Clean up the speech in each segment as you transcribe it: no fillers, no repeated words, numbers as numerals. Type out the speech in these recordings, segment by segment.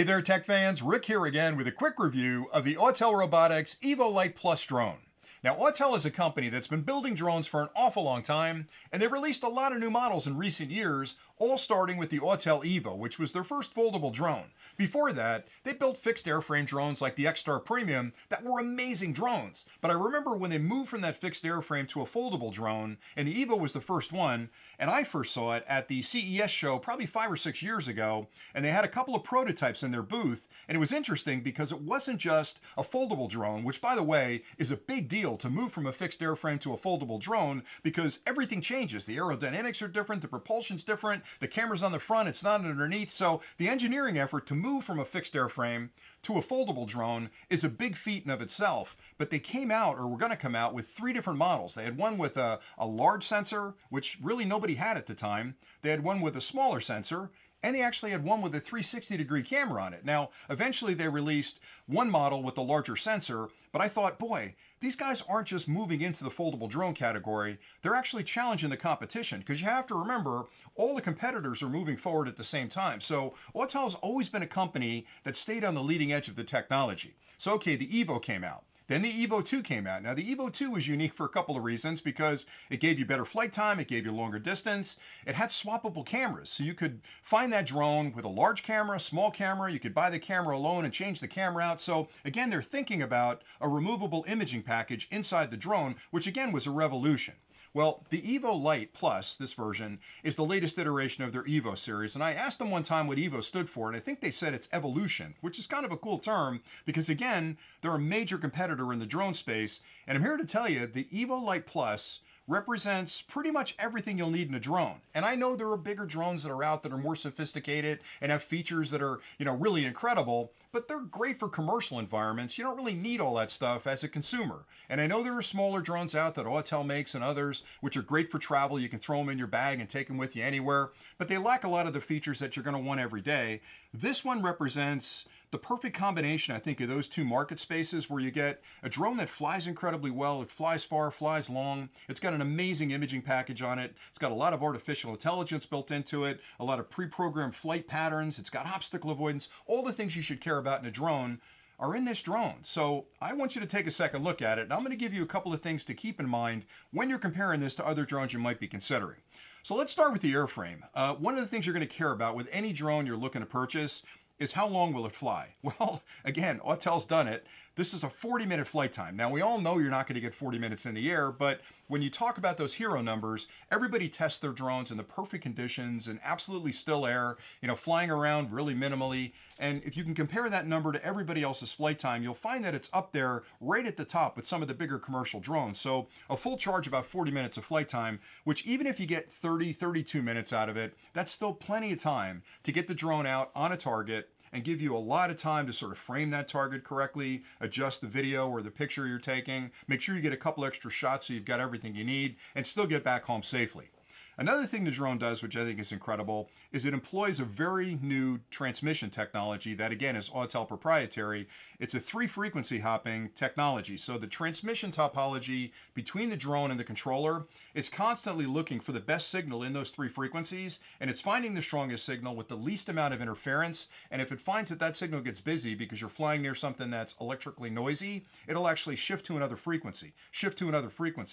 there, tech fans. Rick here again with a quick review of the Autel Robotics EVO Lite Plus drone. Now, Autel is a company that's been building drones for an awful long time, and they've released a lot of new models in recent years, all starting with the Autel EVO, which was their first foldable drone. Before that, they built fixed airframe drones like the X-Star Premium that were amazing drones. But I remember when they moved from that fixed airframe to a foldable drone, and the EVO was the first one, and I first saw it at the CES show probably 5 or 6 years ago, and they had a couple of prototypes in their booth, and it was interesting because it wasn't just a foldable drone, which by the way is a big deal to move from a fixed airframe to a foldable drone because everything changes. The aerodynamics are different, the propulsion's different, the camera's on the front, it's not underneath, so the engineering effort to move from a fixed airframe to a foldable drone is a big feat in of itself. But they came out, or were going to come out, with 3 different models. They had one with a large sensor, which really nobody had at the time. They had one with a smaller sensor, and they actually had one with a 360-degree camera on it. Now, eventually they released one model with the larger sensor, but I thought, boy, these guys aren't just moving into the foldable drone category, they're actually challenging the competition, because you have to remember, all the competitors are moving forward at the same time. So Autel's always been a company that stayed on the leading edge of the technology. So okay, the EVO came out. Then the EVO 2 came out. Now the EVO 2 was unique for a couple of reasons, because it gave you better flight time, it gave you longer distance, it had swappable cameras. So you could find that drone with a large camera, small camera, you could buy the camera alone and change the camera out. So again, they're thinking about a removable imaging package inside the drone, which again was a revolution. Well, the EVO Lite Plus, this version, is the latest iteration of their EVO series, and I asked them one time what EVO stood for, and I think they said it's evolution, which is kind of a cool term, because again, they're a major competitor in the drone space, and I'm here to tell you, the EVO Lite Plus represents pretty much everything you'll need in a drone. And I know there are bigger drones that are out that are more sophisticated and have features that are, really incredible, but they're great for commercial environments. You don't really need all that stuff as a consumer. And I know there are smaller drones out that Autel makes and others, which are great for travel. You can throw them in your bag and take them with you anywhere, but they lack a lot of the features that you're going to want every day. This one represents the perfect combination, I think, of those two market spaces, where you get a drone that flies incredibly well, it flies far, flies long, it's got an amazing imaging package on it, it's got a lot of artificial intelligence built into it, a lot of pre-programmed flight patterns, it's got obstacle avoidance, all the things you should care about in a drone are in this drone. So I want you to take a second look at it, and I'm going to give you a couple of things to keep in mind when you're comparing this to other drones you might be considering. So let's start with the airframe. One of the things you're going to care about with any drone you're looking to purchase is how long will it fly? Well, again, Autel's done it. This is a 40-minute flight time. Now, we all know you're not going to get 40 minutes in the air, but when you talk about those hero numbers, everybody tests their drones in the perfect conditions and absolutely still air, flying around really minimally. And if you can compare that number to everybody else's flight time, you'll find that it's up there right at the top with some of the bigger commercial drones. So a full charge, about 40 minutes of flight time, which even if you get 30, 32 minutes out of it, that's still plenty of time to get the drone out on a target and give you a lot of time to sort of frame that target correctly, adjust the video or the picture you're taking, make sure you get a couple extra shots so you've got everything you need, and still get back home safely. Another thing the drone does, which I think is incredible, is it employs a very new transmission technology that, again, is Autel proprietary. It's a 3-frequency hopping technology. So the transmission topology between the drone and the controller is constantly looking for the best signal in those 3 frequencies, and it's finding the strongest signal with the least amount of interference. And if it finds that that signal gets busy because you're flying near something that's electrically noisy, it'll actually shift to another frequency,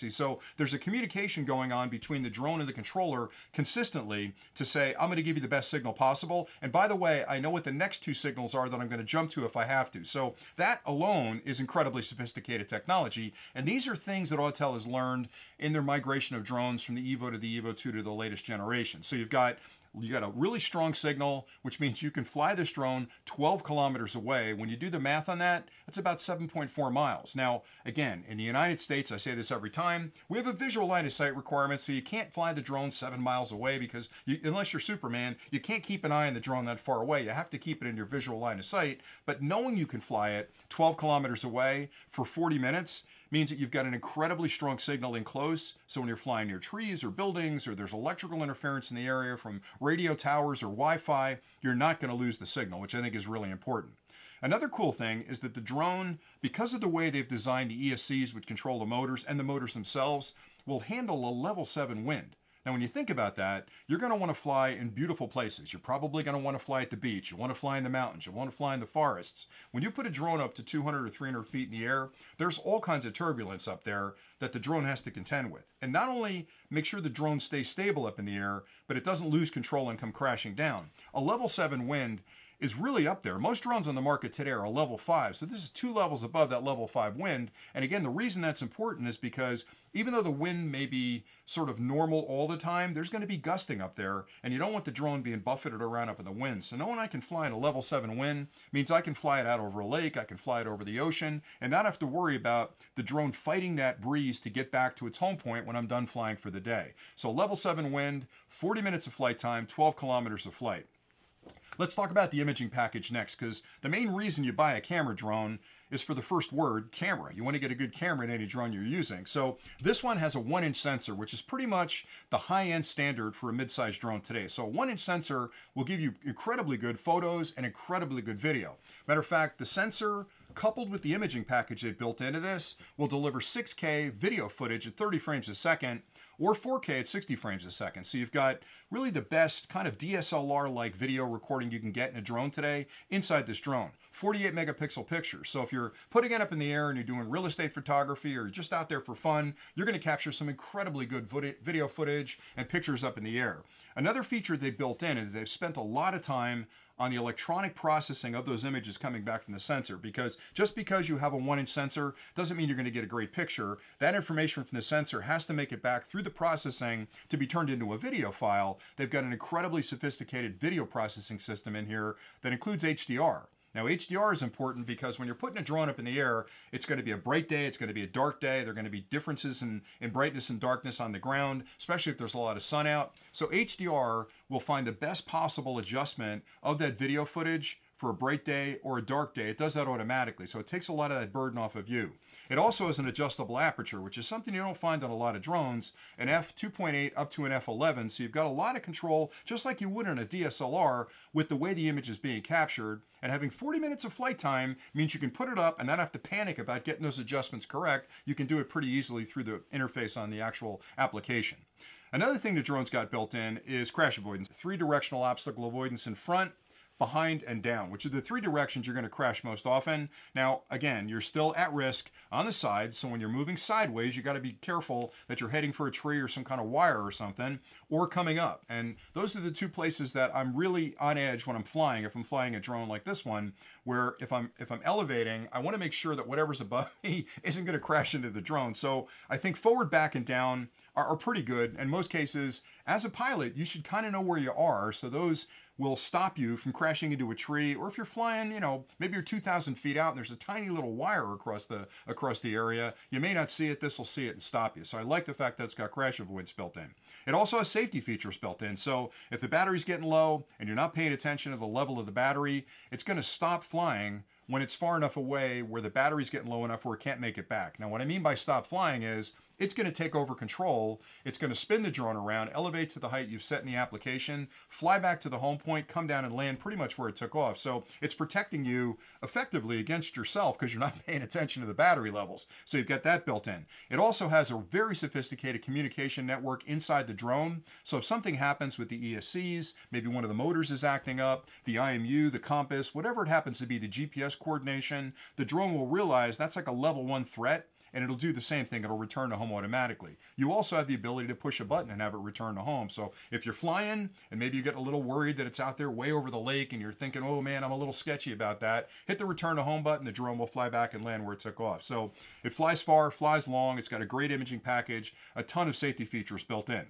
So there's a communication going on between the drone and the controller consistently to say, I'm going to give you the best signal possible. And by the way, I know what the next 2 signals are that I'm going to jump to if I have to. So that alone is incredibly sophisticated technology. And these are things that Autel has learned in their migration of drones from the EVO to the EVO 2 to the latest generation. So you got a really strong signal, which means you can fly this drone 12 kilometers away. When you do the math on that, that's about 7.4 miles. Now, again, in the United States, I say this every time, we have a visual line of sight requirement, so you can't fly the drone 7 miles away because unless you're Superman, you can't keep an eye on the drone that far away. You have to keep it in your visual line of sight. But knowing you can fly it 12 kilometers away for 40 minutes means that you've got an incredibly strong signal in close. So when you're flying near trees or buildings or there's electrical interference in the area from radio towers or Wi-Fi, you're not going to lose the signal, which I think is really important. Another cool thing is that the drone, because of the way they've designed the ESCs which control the motors and the motors themselves, will handle a level 7 wind. Now, when you think about that, you're going to want to fly in beautiful places. You're probably going to want to fly at the beach. You want to fly in the mountains. You want to fly in the forests. When you put a drone up to 200 or 300 feet in the air, there's all kinds of turbulence up there that the drone has to contend with. And not only make sure the drone stays stable up in the air, but it doesn't lose control and come crashing down. A level 7 wind is really up there. Most drones on the market today are a level 5, so this is 2 levels above that level 5 wind. And again, the reason that's important is because even though the wind may be sort of normal all the time, there's going to be gusting up there, and you don't want the drone being buffeted around up in the wind. So knowing I can fly in a level 7 wind means I can fly it out over a lake, I can fly it over the ocean, and not have to worry about the drone fighting that breeze to get back to its home point when I'm done flying for the day. So level 7 wind, 40 minutes of flight time, 12 kilometers of flight. Let's talk about the imaging package next, because the main reason you buy a camera drone is for the first word, camera. You want to get a good camera in any drone you're using. So this one has a 1-inch sensor, which is pretty much the high-end standard for a mid-sized drone today. So a 1-inch sensor will give you incredibly good photos and incredibly good video. Matter of fact, the sensor coupled with the imaging package they've built into this will deliver 6K video footage at 30 frames a second, or 4K at 60 frames a second. So you've got really the best kind of DSLR-like video recording you can get in a drone today inside this drone. 48 megapixel pictures. So if you're putting it up in the air and you're doing real estate photography or just out there for fun, you're going to capture some incredibly good video footage and pictures up in the air. Another feature they built in is they've spent a lot of time on the electronic processing of those images coming back from the sensor, because just because you have a 1-inch sensor doesn't mean you're going to get a great picture. That information from the sensor has to make it back through the processing to be turned into a video file. They've got an incredibly sophisticated video processing system in here that includes HDR. Now, HDR is important because when you're putting a drone up in the air, it's going to be a bright day, it's going to be a dark day, there are going to be differences in brightness and darkness on the ground, especially if there's a lot of sun out. So HDR will find the best possible adjustment of that video footage for a bright day or a dark day. It does that automatically, so it takes a lot of that burden off of you. It also has an adjustable aperture, which is something you don't find on a lot of drones, an f2.8 up to an f11, so you've got a lot of control, just like you would in a DSLR, with the way the image is being captured. And having 40 minutes of flight time means you can put it up and not have to panic about getting those adjustments correct. You can do it pretty easily through the interface on the actual application. Another thing the drone's got built in is crash avoidance. 3-directional obstacle avoidance in front, behind, and down, which are the 3 directions you're going to crash most often. Now, again, you're still at risk on the sides, so when you're moving sideways, you got to be careful that you're heading for a tree or some kind of wire or something, or coming up. And those are the 2 places that I'm really on edge when I'm flying, if I'm flying a drone like this one, where if I'm elevating, I want to make sure that whatever's above me isn't going to crash into the drone. So I think forward, back, and down are pretty good. In most cases, as a pilot, you should kind of know where you are, so those will stop you from crashing into a tree. Or if you're flying, you know, maybe you're 2,000 feet out and there's a tiny little wire across the area, you may not see it, this will see it and stop you. So I like the fact that it's got crash avoidance built in. It also has safety features built in, so if the battery's getting low and you're not paying attention to the level of the battery, it's going to stop flying when it's far enough away where the battery's getting low enough where it can't make it back. Now, what I mean by stop flying is it's going to take over control. It's going to spin the drone around, elevate to the height you've set in the application, fly back to the home point, come down and land pretty much where it took off. So it's protecting you effectively against yourself because you're not paying attention to the battery levels. So you've got that built in. It also has a very sophisticated communication network inside the drone. So if something happens with the ESCs, maybe one of the motors is acting up, the IMU, the compass, whatever it happens to be, the GPS coordination, the drone will realize that's like a level 1 threat, and it'll do the same thing. It'll return to home automatically. You also have the ability to push a button and have it return to home. So if you're flying and maybe you get a little worried that it's out there way over the lake and you're thinking, oh man, I'm a little sketchy about that, hit the return to home button, the drone will fly back and land where it took off. So it flies far, flies long, it's got a great imaging package, a ton of safety features built in.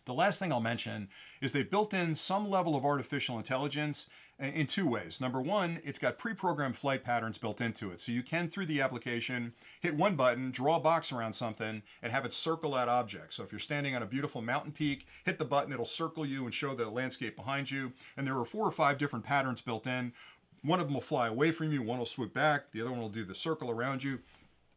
The last thing I'll mention is they've built in some level of artificial intelligence in 2 ways. Number 1, it's got pre-programmed flight patterns built into it. So you can, through the application, hit one button, draw a box around something, and have it circle that object. So if you're standing on a beautiful mountain peak, hit the button, it'll circle you and show the landscape behind you. And there are 4 or 5 different patterns built in. One of them will fly away from you, one will swoop back, the other one will do the circle around you.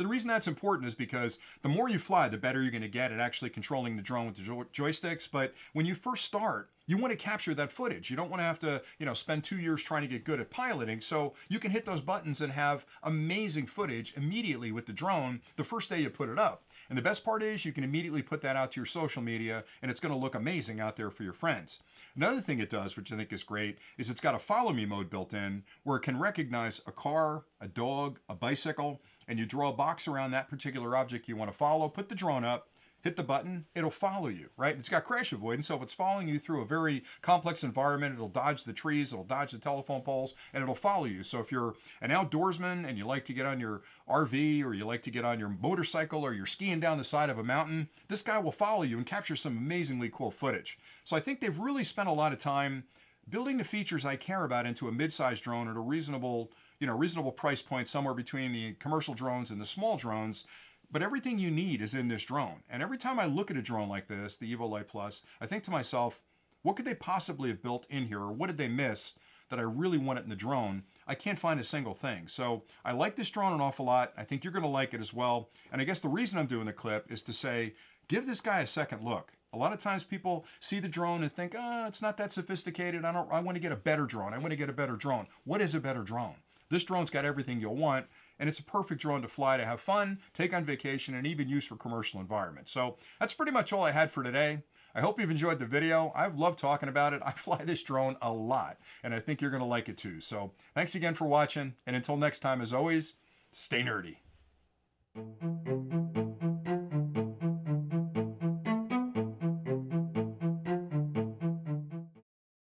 The reason that's important is because the more you fly, the better you're going to get at actually controlling the drone with the joysticks. But when you first start, you want to capture that footage. You don't want to have to, spend 2 years trying to get good at piloting. So you can hit those buttons and have amazing footage immediately with the drone the first day you put it up. And the best part is you can immediately put that out to your social media, and it's going to look amazing out there for your friends. Another thing it does, which I think is great, is it's got a follow me mode built in where it can recognize a car, a dog, a bicycle, and you draw a box around that particular object you want to follow, put the drone up, hit the button, it'll follow you, right? It's got crash avoidance, so if it's following you through a very complex environment, it'll dodge the trees, it'll dodge the telephone poles, and it'll follow you. So if you're an outdoorsman and you like to get on your RV or you like to get on your motorcycle or you're skiing down the side of a mountain, this guy will follow you and capture some amazingly cool footage. So I think they've really spent a lot of time building the features I care about into a mid-sized drone at a reasonable price point, somewhere between the commercial drones and the small drones. But everything you need is in this drone. And every time I look at a drone like this, the EVO Lite Plus, I think to myself, what could they possibly have built in here? Or what did they miss that I really wanted in the drone? I can't find a single thing. So I like this drone an awful lot. I think you're going to like it as well. And I guess the reason I'm doing the clip is to say, give this guy a second look. A lot of times people see the drone and think, it's not that sophisticated. I want to get a better drone. I want to get a better drone. What is a better drone? This drone's got everything you'll want, and it's a perfect drone to fly, to have fun, take on vacation, and even use for commercial environments. So that's pretty much all I had for today. I hope you've enjoyed the video. I've loved talking about it. I fly this drone a lot, and I think you're going to like it too. So thanks again for watching, and until next time, as always, stay nerdy.